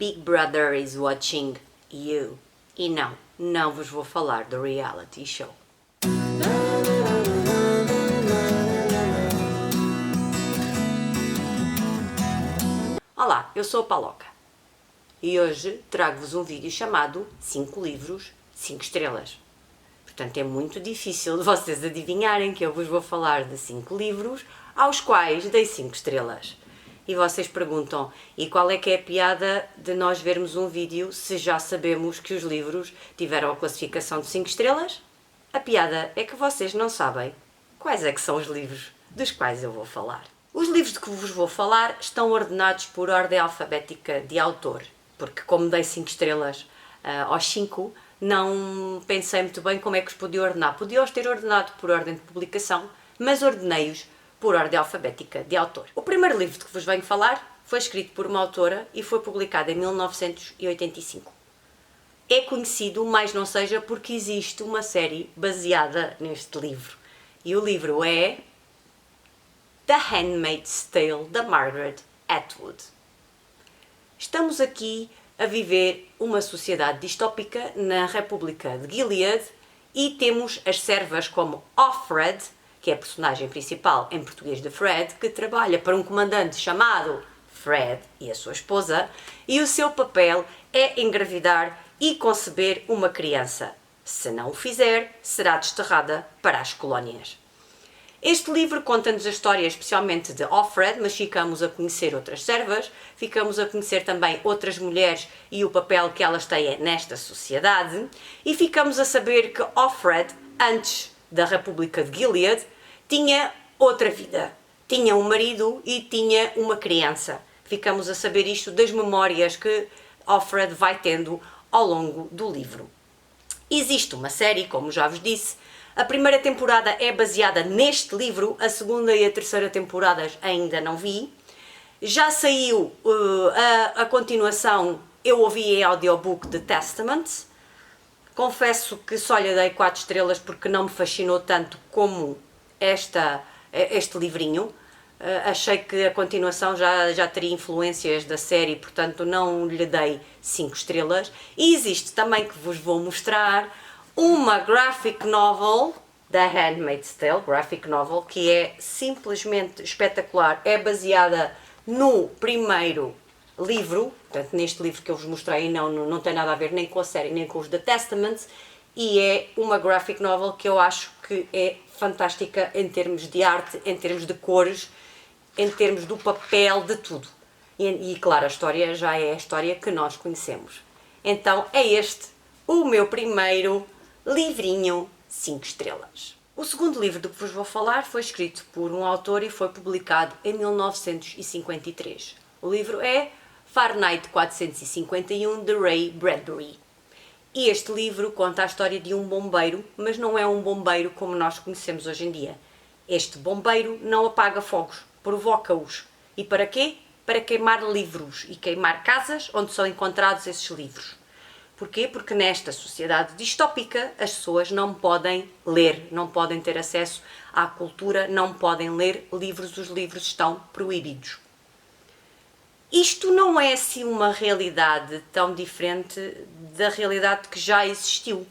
Big Brother is watching you. E não vos vou falar do reality show. Olá, eu sou a Paloca e hoje trago-vos um vídeo chamado 5 livros, 5 estrelas. Portanto, é muito difícil de vocês adivinharem que eu vos vou falar de 5 livros aos quais dei 5 estrelas. E vocês perguntam, e qual é que é a piada de nós vermos um vídeo se já sabemos que os livros tiveram a classificação de 5 estrelas? A piada é que vocês não sabem quais é que são os livros dos quais eu vou falar. Os livros de que vos vou falar estão ordenados por ordem alfabética de autor, porque como dei 5 estrelas aos 5, não pensei muito bem como é que os podia ordenar. Podia-os ter ordenado por ordem de publicação, mas ordenei-os por ordem alfabética de autor. O primeiro livro de que vos venho falar foi escrito por uma autora e foi publicado em 1985. É conhecido, mais não seja, porque existe uma série baseada neste livro. E o livro é The Handmaid's Tale, da Margaret Atwood. Estamos aqui a viver uma sociedade distópica na República de Gilead e temos as servas como Offred, que é a personagem principal em português de Fred, que trabalha para um comandante chamado Fred e a sua esposa, e o seu papel é engravidar e conceber uma criança. Se não o fizer, será desterrada para as colónias. Este livro conta-nos a história especialmente de Offred, mas ficamos a conhecer outras servas, ficamos a conhecer também outras mulheres e o papel que elas têm nesta sociedade, e ficamos a saber que Offred, antes da República de Gilead, tinha outra vida. Tinha um marido e tinha uma criança. Ficamos a saber isto das memórias que Offred vai tendo ao longo do livro. Existe uma série, como já vos disse. A primeira temporada é baseada neste livro, a segunda e a terceira temporadas ainda não vi. Já saiu a continuação, eu ouvi em audiobook The Testament. Confesso que só lhe dei 4 estrelas porque não me fascinou tanto como este livrinho. Achei que a continuação já teria influências da série, portanto não lhe dei 5 estrelas. E existe também, que vos vou mostrar, uma graphic novel, The Handmaid's Tale, graphic novel, que é simplesmente espetacular. É baseada no primeiro livro, portanto neste livro que eu vos mostrei não tem nada a ver nem com a série nem com os The Testament, e é uma graphic novel que eu acho que é fantástica em termos de arte, em termos de cores, em termos do papel, de tudo. E claro, a história já é a história que nós conhecemos. Então é este o meu primeiro livrinho 5 estrelas. O segundo livro do que vos vou falar foi escrito por um autor e foi publicado em 1953. O livro é Fahrenheit 451, de Ray Bradbury. E este livro conta a história de um bombeiro, mas não é um bombeiro como nós conhecemos hoje em dia. Este bombeiro não apaga fogos, provoca-os. E para quê? Para queimar livros e queimar casas onde são encontrados esses livros. Porquê? Porque nesta sociedade distópica as pessoas não podem ler, não podem ter acesso à cultura, não podem ler livros, os livros estão proibidos. Isto não é assim uma realidade tão diferente da realidade que já existiu.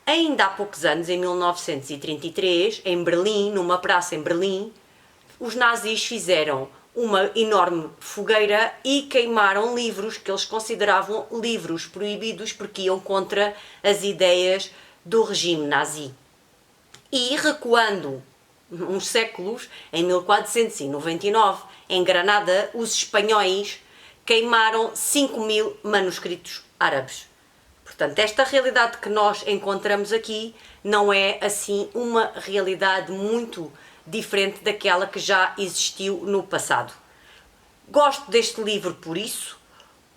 Ainda há poucos anos, em 1933, em Berlim, numa praça em Berlim, os nazis fizeram uma enorme fogueira e queimaram livros que eles consideravam livros proibidos porque iam contra as ideias do regime nazi. E recuando uns séculos, em 1499, em Granada, os espanhóis queimaram 5.000 manuscritos árabes. Portanto, esta realidade que nós encontramos aqui não é assim uma realidade muito diferente daquela que já existiu no passado. Gosto deste livro por isso,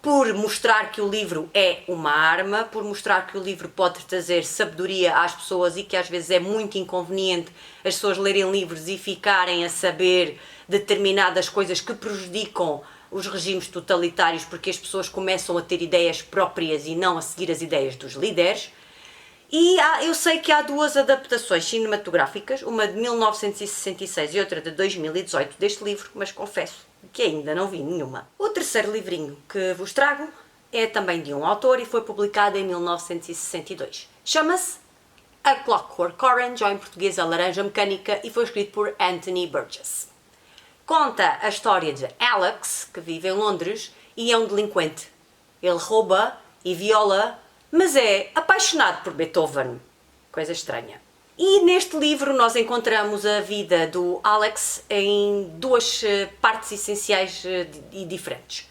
por mostrar que o livro é uma arma, por mostrar que o livro pode trazer sabedoria às pessoas e que às vezes é muito inconveniente as pessoas lerem livros e ficarem a saber determinadas coisas que prejudicam os regimes totalitários, porque as pessoas começam a ter ideias próprias e não a seguir as ideias dos líderes. E eu sei que há duas adaptações cinematográficas, uma de 1966 e outra de 2018 deste livro, mas confesso que ainda não vi nenhuma. O terceiro livrinho que vos trago é também de um autor e foi publicado em 1962. Chama-se A Clockwork Orange, ou em português A Laranja Mecânica, e foi escrito por Anthony Burgess. Conta a história de Alex, que vive em Londres e é um delinquente. Ele rouba e viola, mas é apaixonado por Beethoven. Coisa estranha. E neste livro nós encontramos a vida do Alex em duas partes essenciais e diferentes.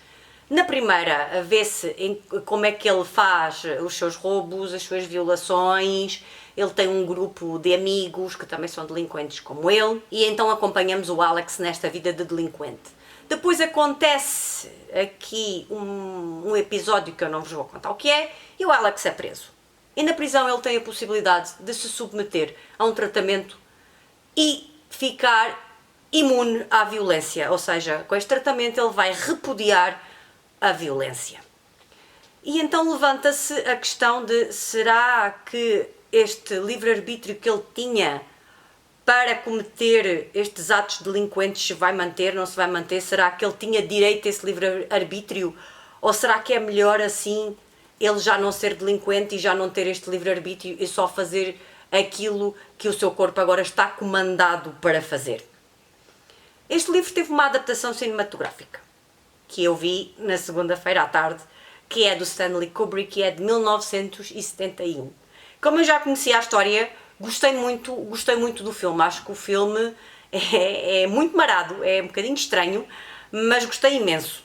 Na primeira, vê-se como é que ele faz os seus roubos, as suas violações. Ele tem um grupo de amigos que também são delinquentes como ele, e então acompanhamos o Alex nesta vida de delinquente. Depois acontece aqui um episódio que eu não vos vou contar o que é, e o Alex é preso. E na prisão ele tem a possibilidade de se submeter a um tratamento e ficar imune à violência, ou seja, com este tratamento ele vai repudiar a violência. E então levanta-se a questão de: será que este livre-arbítrio que ele tinha para cometer estes atos delinquentes se vai manter, não se vai manter? Será que ele tinha direito a esse livre-arbítrio? Ou será que é melhor assim ele já não ser delinquente e já não ter este livre-arbítrio e só fazer aquilo que o seu corpo agora está comandado para fazer? Este livro teve uma adaptação cinematográfica que eu vi na segunda-feira à tarde, que é do Stanley Kubrick, que é de 1971. Como eu já conhecia a história, gostei muito do filme. Acho que o filme é muito marado, é um bocadinho estranho, mas gostei imenso.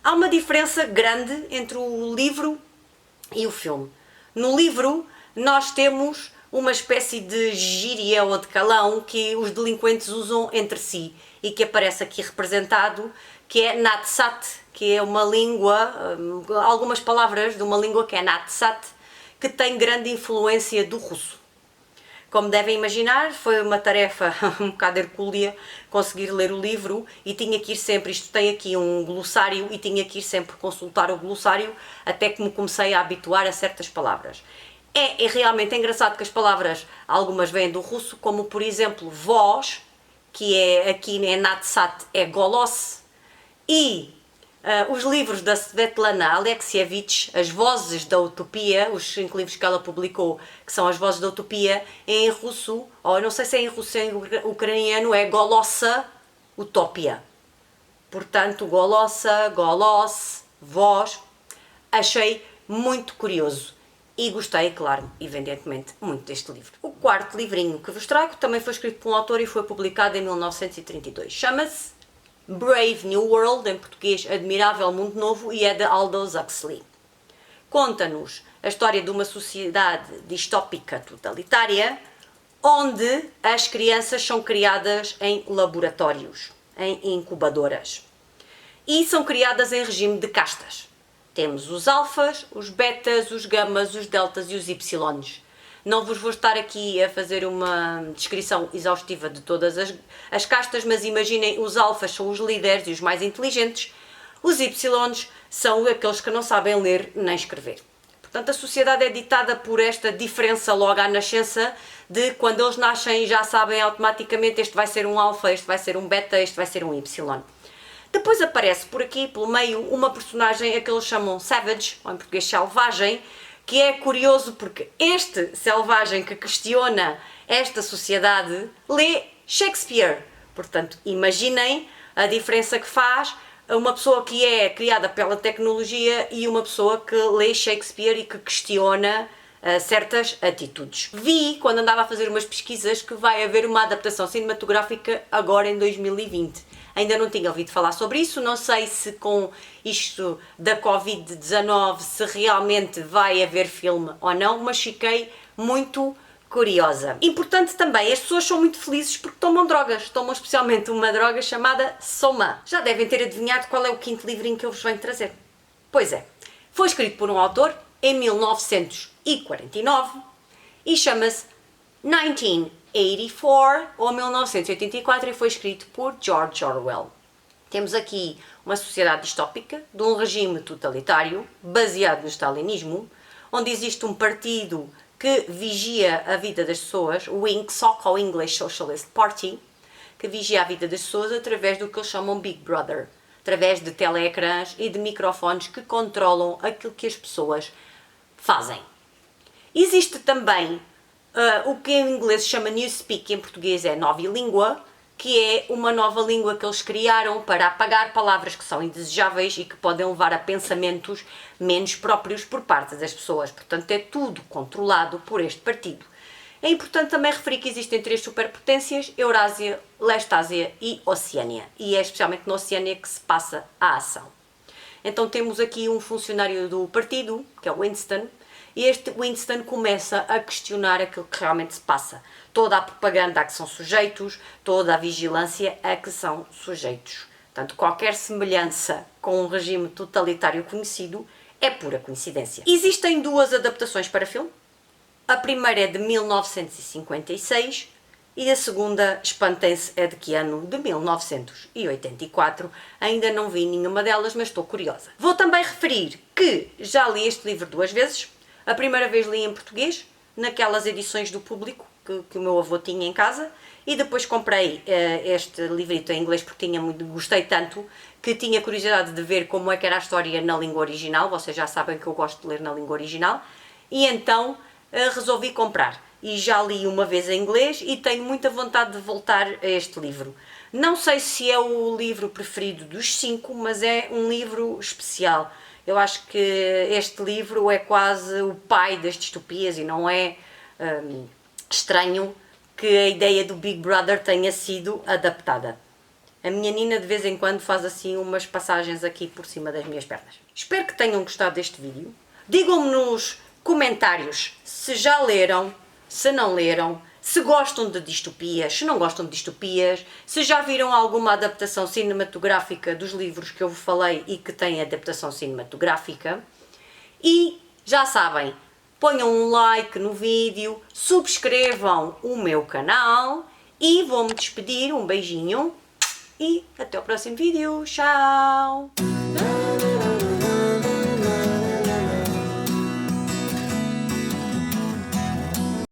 Há uma diferença grande entre o livro e o filme. No livro, nós temos uma espécie de gíria ou de calão que os delinquentes usam entre si e que aparece aqui representado, que é Natsat, que é uma língua, algumas palavras de uma língua que é Natsat, que tem grande influência do russo. Como devem imaginar, foi uma tarefa um bocado hercúlea conseguir ler o livro e tinha que ir sempre, isto tem aqui um glossário, e tinha que ir sempre consultar o glossário até que me comecei a habituar a certas palavras. É realmente engraçado que as palavras, algumas vêm do russo, como por exemplo voz, que é aqui em Natsat é goloss, e os livros da Svetlana Alexievich, As Vozes da Utopia, os 5 livros que ela publicou, que são As Vozes da Utopia, em russo, ou não sei se é em russo ou em ucraniano, é Golossa Utopia. Portanto, Golossa, Goloss, voz. Achei muito curioso e gostei, claro, evidentemente, muito deste livro. O quarto livrinho que vos trago também foi escrito por um autor e foi publicado em 1932. Chama-se Brave New World, em português Admirável Mundo Novo, e é de Aldous Huxley. Conta-nos a história de uma sociedade distópica totalitária onde as crianças são criadas em laboratórios, em incubadoras. E são criadas em regime de castas. Temos os alfas, os betas, os gamas, os deltas e os ypsilons. Não vos vou estar aqui a fazer uma descrição exaustiva de todas as castas, mas imaginem, os alfas são os líderes e os mais inteligentes, os ypsilons são aqueles que não sabem ler nem escrever. Portanto, a sociedade é ditada por esta diferença logo à nascença, de quando eles nascem já sabem automaticamente: este vai ser um alfa, este vai ser um beta, este vai ser um ypsilon. Depois aparece por aqui, pelo meio, uma personagem a que eles chamam Savage, ou em português selvagem, que é curioso porque este selvagem que questiona esta sociedade lê Shakespeare. Portanto, imaginem a diferença que faz uma pessoa que é criada pela tecnologia e uma pessoa que lê Shakespeare e que questiona certas atitudes. Vi, quando andava a fazer umas pesquisas, que vai haver uma adaptação cinematográfica agora em 2020. Ainda não tinha ouvido falar sobre isso, não sei se com isto da Covid-19 se realmente vai haver filme ou não, mas fiquei muito curiosa. Importante também, as pessoas são muito felizes porque tomam drogas, tomam especialmente uma droga chamada Soma. Já devem ter adivinhado qual é o quinto livrinho que eu vos venho trazer. Pois é, foi escrito por um autor em 1949 e chama-se 1984 ou 1984 e foi escrito por George Orwell. Temos aqui uma sociedade distópica de um regime totalitário baseado no stalinismo, onde existe um partido que vigia a vida das pessoas, o INSSOC, ou English Socialist Party, que vigia a vida das pessoas através do que eles chamam Big Brother, através de teleecrãs e de microfones que controlam aquilo que as pessoas fazem. Existe também o que em inglês se chama Newspeak, em português é nova língua, que é uma nova língua que eles criaram para apagar palavras que são indesejáveis e que podem levar a pensamentos menos próprios por parte das pessoas. Portanto, é tudo controlado por este partido. É importante também referir que existem 3 superpotências: Eurásia, Leste-Ásia e Oceânia. E é especialmente na Oceânia que se passa a ação. Então temos aqui um funcionário do partido, que é o Winston, e este Winston começa a questionar aquilo que realmente se passa. Toda a propaganda a que são sujeitos, toda a vigilância a que são sujeitos. Portanto, qualquer semelhança com um regime totalitário conhecido é pura coincidência. Existem 2 adaptações para filme. A primeira é de 1956 e a segunda, espantem-se, é de que ano? De 1984. Ainda não vi nenhuma delas, mas estou curiosa. Vou também referir que já li este livro 2 vezes. A primeira vez li em português, naquelas edições do Público que o meu avô tinha em casa, e depois comprei este livrito em inglês porque gostei tanto que tinha curiosidade de ver como é que era a história na língua original. Vocês já sabem que eu gosto de ler na língua original, e então resolvi comprar. E já li uma vez em inglês e tenho muita vontade de voltar a este livro. Não sei se é o livro preferido dos 5, mas é um livro especial. Eu acho que este livro é quase o pai das distopias e não é estranho que a ideia do Big Brother tenha sido adaptada. A minha Nina de vez em quando faz assim umas passagens aqui por cima das minhas pernas. Espero que tenham gostado deste vídeo. Digam-me nos comentários se já leram, se não leram, se gostam de distopias, se não gostam de distopias, se já viram alguma adaptação cinematográfica dos livros que eu vos falei e que têm adaptação cinematográfica. E já sabem, ponham um like no vídeo, subscrevam o meu canal e vou-me despedir. Um beijinho e até o próximo vídeo. Tchau!